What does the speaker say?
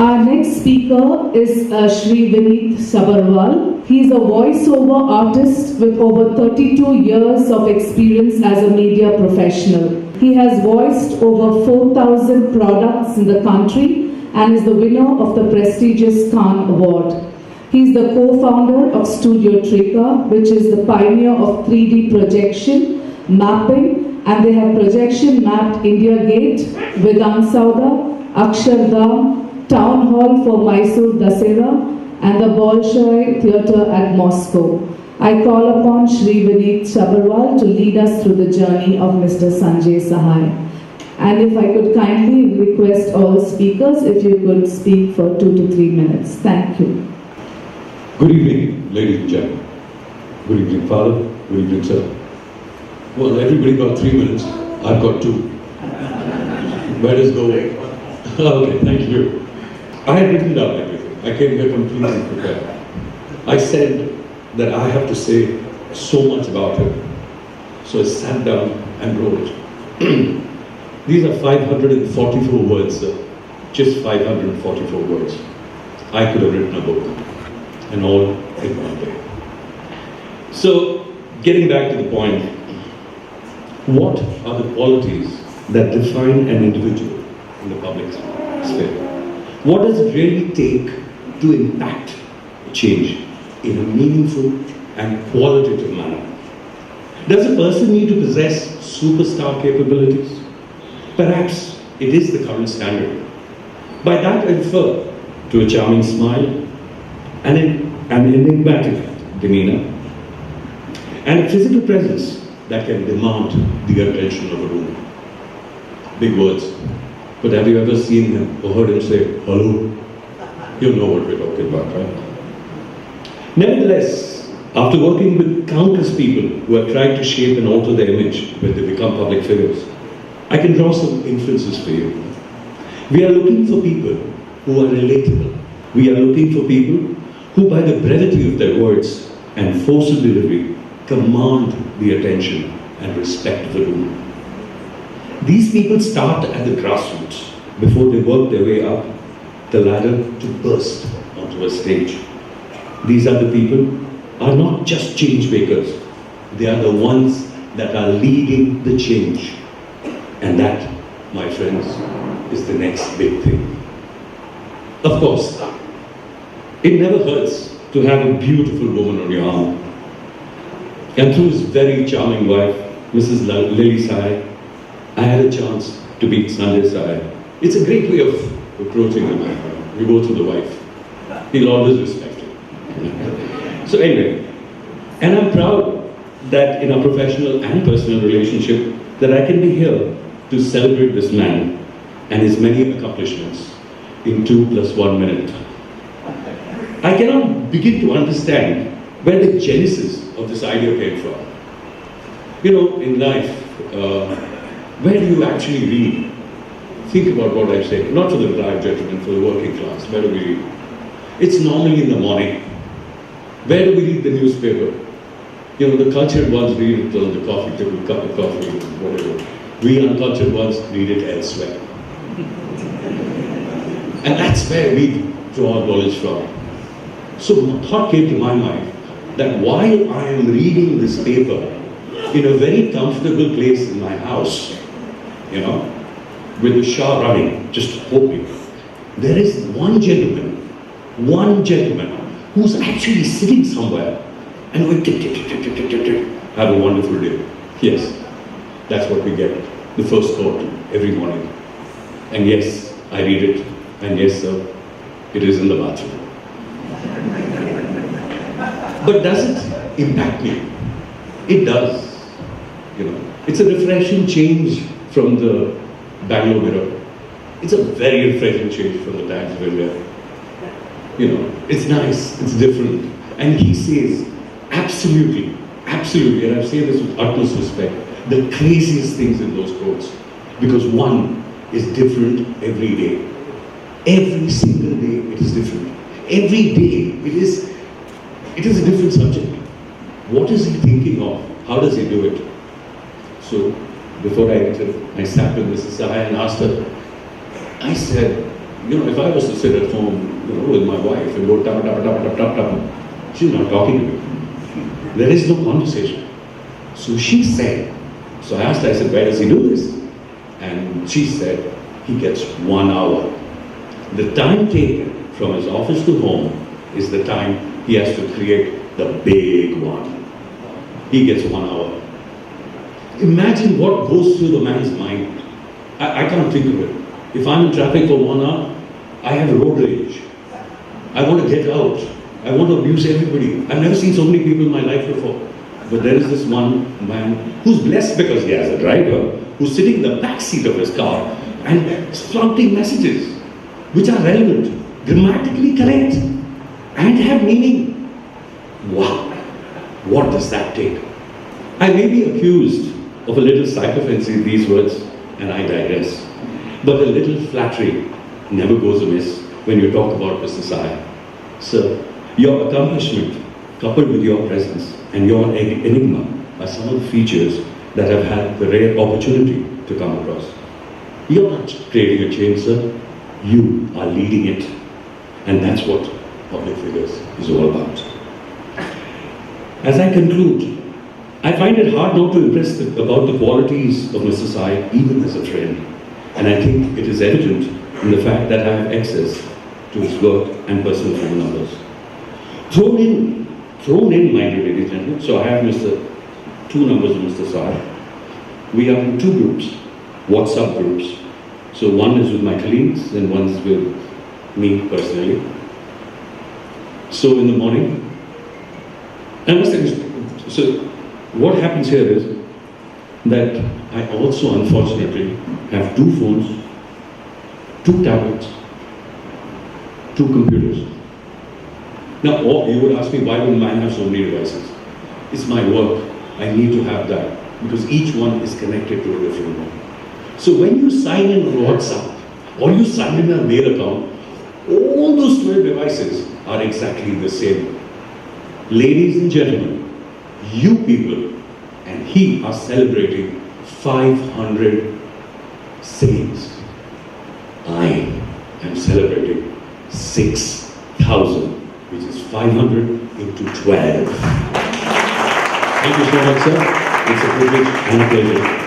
Our next speaker is Shri Vineet Sabharwal. He is a voiceover artist with over 32 years of experience as a media professional. He has voiced over 4,000 products in the country and is the winner of the prestigious Khan Award. He is the co-founder of Studio Trika, which is the pioneer of 3D projection, mapping, and they have projection mapped India Gate, Vidhan Sauda, Akshardham, Town Hall for Mysore Dasera, and the Bolshoi Theatre at Moscow. I call upon Shri Vineet Sabharwal to lead us through the journey of Mr. Sanjay Sahay. And if I could kindly request all speakers if you could speak for 2 to 3 minutes. Thank you. Good evening, ladies and gentlemen. Good evening, Father. Good evening, sir. Well, everybody got 3 minutes. I've got 2. Where does go? Okay, thank you. I had written down everything. I came here completely prepared. I said that I have to say so much about him. So I sat down and wrote. These are 544 words, sir. Just 544 words. I could have written a book. And all in one day. So, getting back to the point, what are the qualities that define an individual in the public sphere? What does it really take to impact change in a meaningful and qualitative manner? Does a person need to possess superstar capabilities? Perhaps it is the current standard. By that I refer to a charming smile, an enigmatic demeanor, and a physical presence that can demand the attention of a room. Big words. But have you ever seen him or heard him say, hello? You know what we're talking about, right? Nevertheless, after working with countless people who have tried to shape and alter their image when they become public figures, I can draw some inferences for you. We are looking for people who are relatable. We are looking for people who, by the brevity of their words and force of delivery, command the attention and respect of the room. These people start at the grassroots before they work their way up the ladder to burst onto a stage. These are the people are not just change makers. They are the ones that are leading the change. And that, my friends, is the next big thing. Of course, it never hurts to have a beautiful woman on your arm. And through his very charming wife, Mrs. Lily Sahay, I had a chance to meet Sanjay Sahay. It's a great way of approaching him. We go through the wife. He'll always respect you. So anyway, and I'm proud that in our professional and personal relationship that I can be here to celebrate this man and his many accomplishments in 2 + 1 minute. I cannot begin to understand where the genesis of this idea came from. You know, in life, where do you actually read? Think about what I say, not for the retired gentleman, for the working class. Where do we read? It's normally in the morning. Where do we read the newspaper? You know, the cultured ones read it on the coffee table, cup of coffee, whatever. We uncultured ones read it elsewhere. And that's where we draw our knowledge from. So a thought came to my mind that while I am reading this paper in a very comfortable place in my house, you know, with the shower running, just hoping, there is one gentleman who's actually sitting somewhere and we have a wonderful day. Yes, that's what we get, the first thought every morning. And yes, I read it, and yes, sir, it is in the bathroom. But does it impact me? It does. You know, it's a refreshing change from the Bangalore Mirror. It's a very refreshing change from the Times of India. You know, it's nice, it's different. And he says, absolutely, and I say this with utmost respect, the craziest things in those quotes. Because one is different every day. Every single day it is different. Every day it is a different subject. What is he thinking of? How does he do it? So, before I entered, I sat with Mrs. Sahay and asked her, I said, if I was to sit at home, with my wife and go tap, tap, tap, tap, tap, tap, she's not talking to me. There is no conversation. So she said, so I asked her, I said, where does he do this? And she said, he gets 1 hour. The time taken from his office to home is the time he has to create the big one. He gets 1 hour. Imagine what goes through the man's mind. I can't think of it. If I'm in traffic for 1 hour, I have road rage. I want to get out. I want to abuse everybody. I've never seen so many people in my life before. But there is this one man who's blessed because he has a driver who's sitting in the back seat of his car and flaunting messages which are relevant, grammatically correct, and have meaning. Wow, what does that take? I may be accused of a little sycophancy in these words, and I digress. But a little flattery never goes amiss when you talk about Mr. Sahay. Sir, your accomplishment, coupled with your presence and your enigma, are some of the features that have had the rare opportunity to come across. You're not creating a change, sir. You are leading it. And that's what public figures is all about. As I conclude, I find it hard not to impress about the qualities of Mr. Sahay, even as a friend. And I think it is evident in the fact that I have access to his work and personal phone numbers. Thrown in, my dear ladies and gentlemen. So I have two numbers of Mr. Sahay. We are in two groups, WhatsApp groups. So one is with my colleagues and one is with me personally. So in the morning, so what happens here is that I also unfortunately have two phones, two tablets, two computers. Now, you would ask me, why would man have so many devices? It's my work. I need to have that because each one is connected to a different one. So when you sign in on WhatsApp or you sign in a mail account, all those 12 devices are exactly the same. Ladies and gentlemen, you people and he are celebrating 500 sayings. I am celebrating 6,000, which is 500 into 12. Thank you so much, sir. It's a privilege and a pleasure.